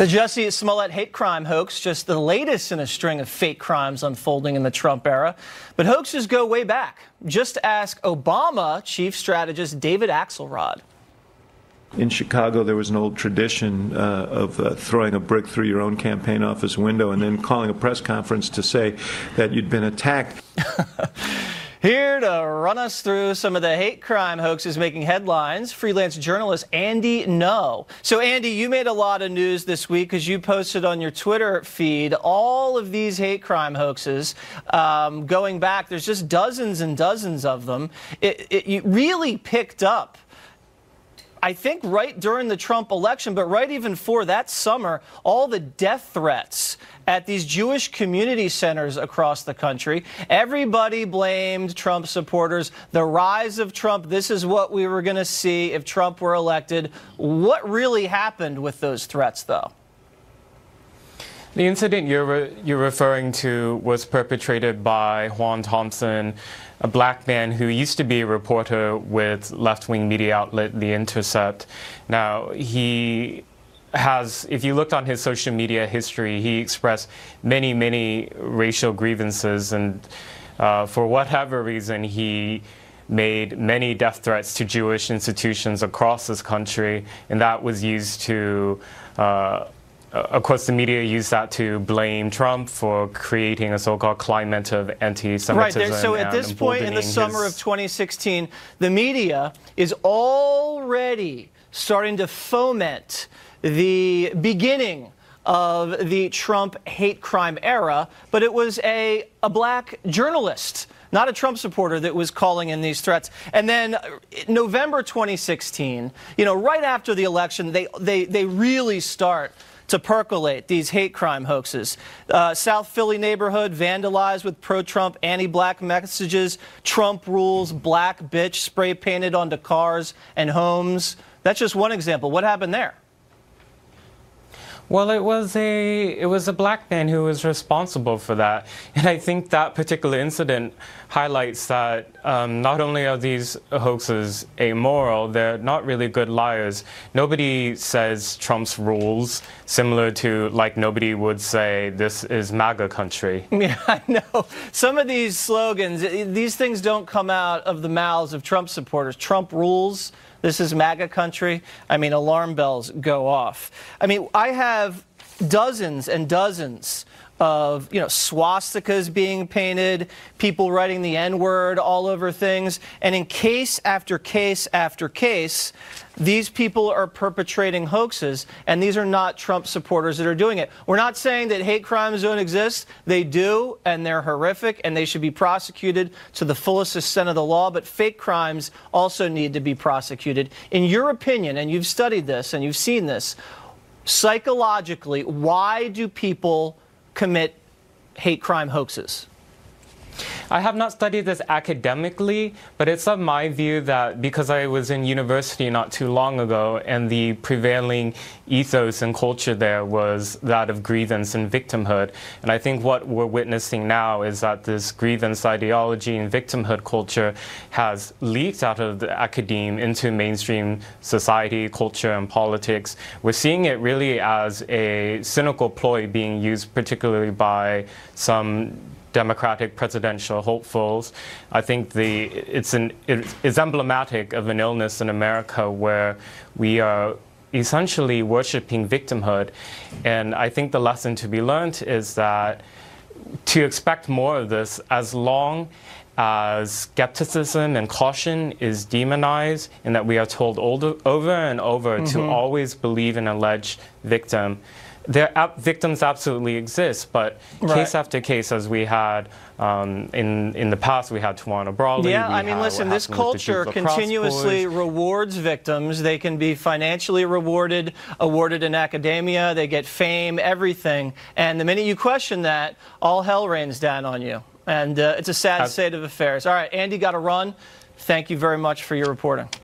The Jussie Smollett hate crime hoax, just the latest in a string of fake crimes unfolding in the Trump era. But hoaxes go way back. Just ask Obama chief strategist David Axelrod. In Chicago, there was an old tradition of throwing a brick through your own campaign office window and then calling a press conference to say that you'd been attacked. Here to run us through some of the hate crime hoaxes making headlines, freelance journalist Andy No. So, Andy, you made a lot of news this week because you posted on your Twitter feed all of these hate crime hoaxes going back. There's just dozens and dozens of them. It really picked up, I think, right during the Trump election, but right even for that summer, all the death threats at these Jewish community centers across the country. Everybody blamed Trump supporters. The rise of Trump, this is what we were going to see if Trump were elected. What really happened with those threats, though? The incident you're referring to was perpetrated by Juan Thompson, a black man who used to be a reporter with left-wing media outlet The Intercept. Now, he has, if you looked on his social media history, he expressed many racial grievances, and for whatever reason, he made many death threats to Jewish institutions across this country, and that was used to of course, the media used that to blame Trump for creating a so-called climate of anti-Semitism. Right. So at this point in the summer of 2016, the media is already starting to foment the beginning of the Trump hate crime era, but it was a black journalist, not a Trump supporter, that was calling in these threats. And then November 2016, right after the election, they really start to percolate these hate crime hoaxes. South Philly neighborhood vandalized with pro-Trump, anti-black messages, Trump rules, black bitch spray painted onto cars and homes. That's just one example. What happened there? Well, it was a black man who was responsible for that. And I think that particular incident highlights that not only are these hoaxes amoral, they're not really good liars. Nobody says Trump's rules, similar to like nobody would say this is MAGA country. Yeah, I know. Some of these slogans, these things don't come out of the mouths of Trump supporters. Trump rules. This is MAGA country. I mean, alarm bells go off. I mean, I have dozens and dozens of, swastikas being painted, people writing the N-word all over things. And in case after case after case, these people are perpetrating hoaxes, and these are not Trump supporters that are doing it. We're not saying that hate crimes don't exist. They do, and they're horrific, and they should be prosecuted to the fullest extent of the law, but fake crimes also need to be prosecuted. In your opinion, and you've studied this and you've seen this, psychologically, why do people commit hate crime hoaxes? I have not studied this academically, but it's of my view that because I was in university not too long ago, and the prevailing ethos and culture there was that of grievance and victimhood. And I think what we're witnessing now is that this grievance ideology and victimhood culture has leaked out of the academe into mainstream society, culture, and politics. We're seeing it really as a cynical ploy being used particularly by some Democratic presidential hopefuls. I think it's emblematic of an illness in America where we are essentially worshiping victimhood. And I think the lesson to be learned is that to expect more of this, as long as skepticism and caution is demonized and that we are told over and over to always believe an alleged victim. Victims absolutely exist, but case after case, as we had in the past, we had Tawana Brawley. Yeah, I mean, listen, this culture continuously rewards victims. They can be financially rewarded, awarded in academia, they get fame, everything. And the minute you question that, all hell rains down on you. And it's a sad state of affairs. All right, Andy, got to run. Thank you very much for your reporting.